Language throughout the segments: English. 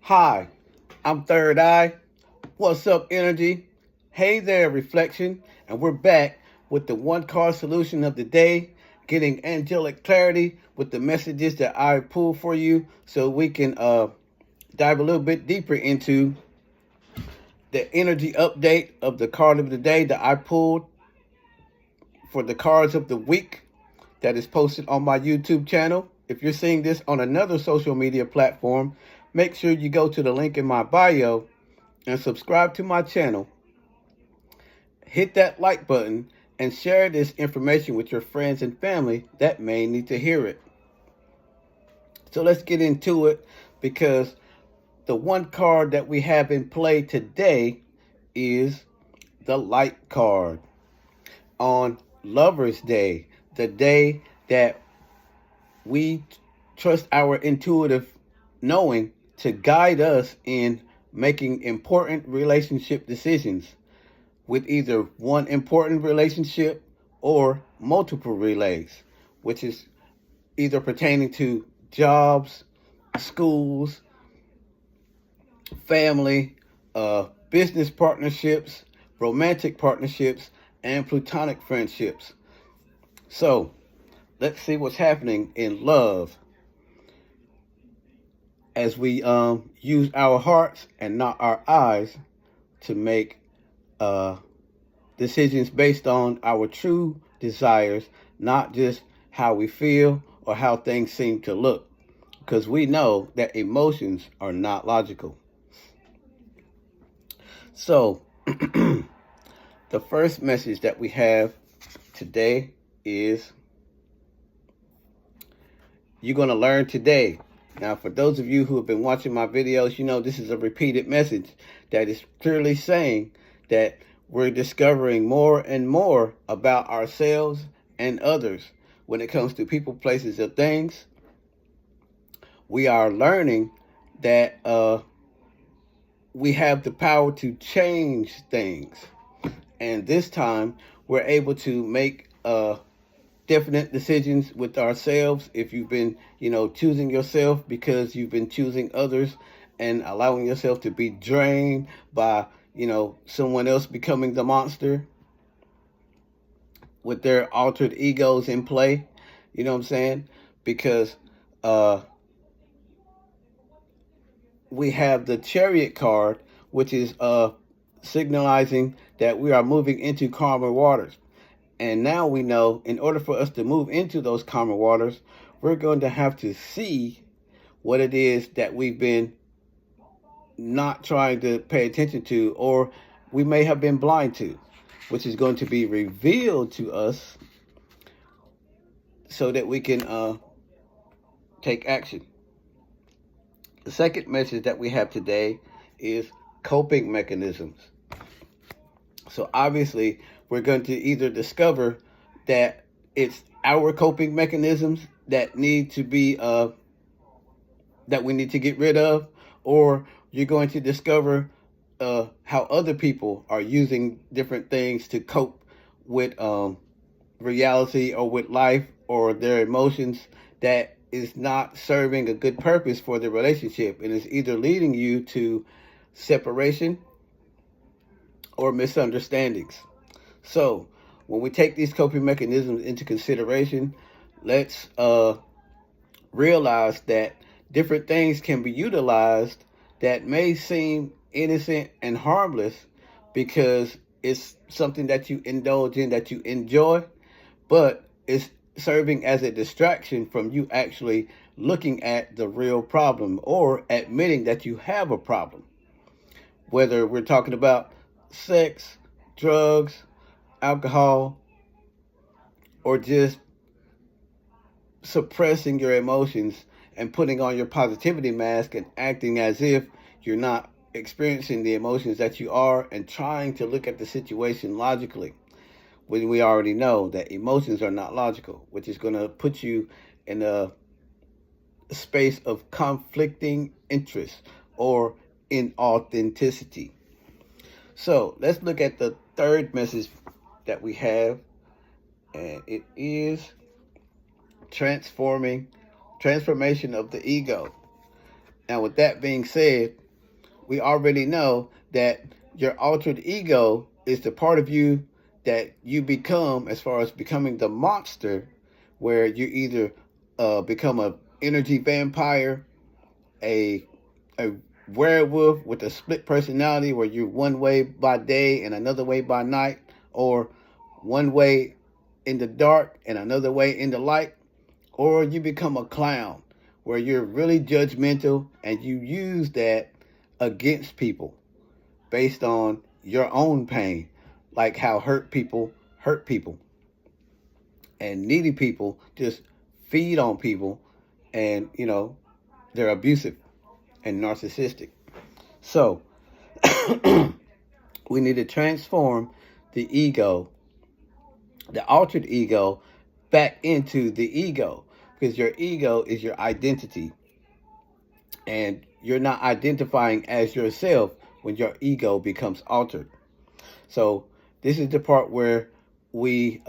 Hi, I'm Third Eye. What's up, energy? Hey there, reflection. And we're back with the one card solution of the day, getting angelic clarity with the messages that I pull for you so we can dive a little bit deeper into the energy update of the card of the day that I pulled for the cards of the week that is posted on my YouTube channel. If you're seeing this on another social media platform, make sure you go to the link in my bio and subscribe to my channel. Hit that like button and share this information with your friends and family that may need to hear it. So let's get into it, because the one card that we have in play today is the light card. On Lover's Day, the day that we trust our intuitive knowing to guide us in making important relationship decisions with either one important relationship or multiple relays, which is either pertaining to jobs, schools, family, business partnerships, romantic partnerships, and platonic friendships. So let's see what's happening in love as we use our hearts and not our eyes to make decisions based on our true desires, not just how we feel or how things seem to look, because we know that emotions are not logical. So the first message that we have today is you're going to learn today. Now, for those of you who have been watching my videos, you know this is a repeated message that is clearly saying that we're discovering more and more about ourselves and others when it comes to people, places, or things. We are learning that we have the power to change things. And this time, we're able to make definite decisions with ourselves. If you've been, choosing yourself because you've been choosing others and allowing yourself to be drained by, someone else becoming the monster with their altered egos in play, you know what I'm saying? Because we have the Chariot card, which is signalizing that we are moving into calmer waters. And now we know in order for us to move into those calmer waters, we're going to have to see what it is that we've been not trying to pay attention to, or we may have been blind to, which is going to be revealed to us so that we can take action. The second message that we have today is coping mechanisms. So obviously, we're going to either discover that it's our coping mechanisms that need to be, that we need to get rid of, or you're going to discover how other people are using different things to cope with reality or with life or their emotions that is not serving a good purpose for the relationship, and is either leading you to separation or misunderstandings. So when we take these coping mechanisms into consideration, let's realize that different things can be utilized that may seem innocent and harmless because it's something that you indulge in, that you enjoy, but it's serving as a distraction from you actually looking at the real problem or admitting that you have a problem. Whether we're talking about sex, drugs, alcohol, or just suppressing your emotions and putting on your positivity mask and acting as if you're not experiencing the emotions that you are, and trying to look at the situation logically, when we already know that emotions are not logical, which is going to put you in a space of conflicting interests or inauthenticity. So let's look at the third message that we have, and it is transformation of the ego. Now, with that being said, we already know that your altered ego is the part of you that you become, as far as becoming the monster, where you either become an energy vampire, a werewolf with a split personality, where you're one way by day and another way by night, or one way in the dark and another way in the light, or you become a clown, where you're really judgmental and you use that against people based on your own pain, like how hurt people, and needy people just feed on people, and they're abusive and narcissistic. So we need to transform the ego, the altered ego, back into the ego, because your ego is your identity, and you're not identifying as yourself when your ego becomes altered. So this is the part where we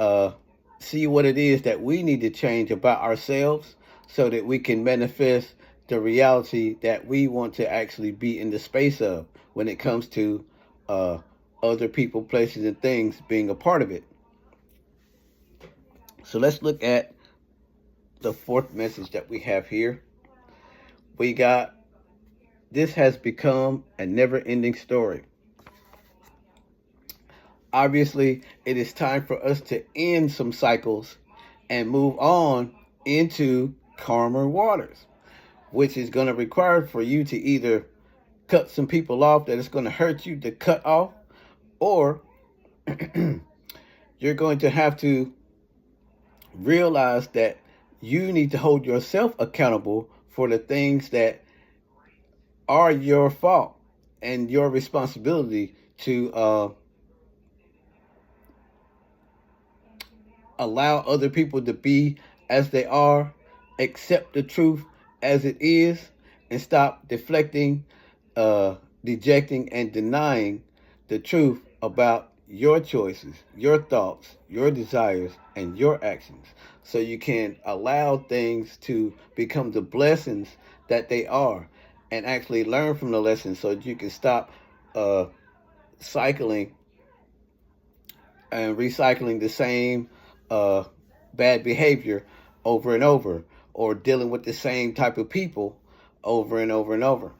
see what it is that we need to change about ourselves, so that we can manifest the reality that we want to actually be in the space of, when it comes to other people, places, and things being a part of it. So let's look at the fourth message that we have here. We got, this has become a never-ending story. Obviously, it is time for us to end some cycles and move on into calmer waters, which is going to require for you to either cut some people off that it's going to hurt you to cut off, or you're going to have to realize that you need to hold yourself accountable for the things that are your fault and your responsibility to allow other people to be as they are, accept the truth as it is, and stop deflecting, dejecting, and denying the truth about your choices, your thoughts, your desires, and your actions, so you can allow things to become the blessings that they are, and actually learn from the lessons, so that you can stop cycling and recycling the same bad behavior over and over, or dealing with the same type of people over and over and over.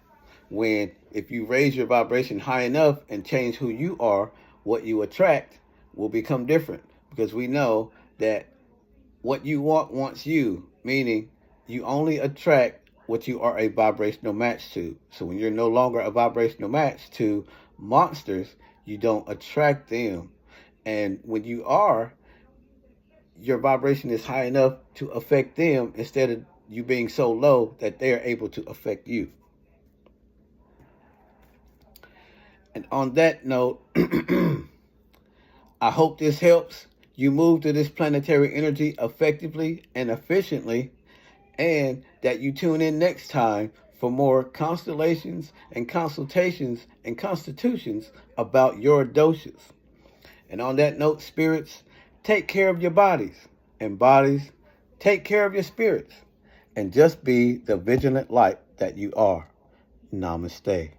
When if you raise your vibration high enough and change who you are, what you attract will become different, because we know that what you want wants you, meaning you only attract what you are a vibrational match to. So when you're no longer a vibrational match to monsters, you don't attract them. And when you are, your vibration is high enough to affect them, instead of you being so low that they are able to affect you. And on that note, I hope this helps you move to this planetary energy effectively and efficiently, and that you tune in next time for more constellations and consultations and constitutions about your dosas. And on that note, spirits, take care of your bodies, and bodies, take care of your spirits, and just be the vigilant light that you are. Namaste.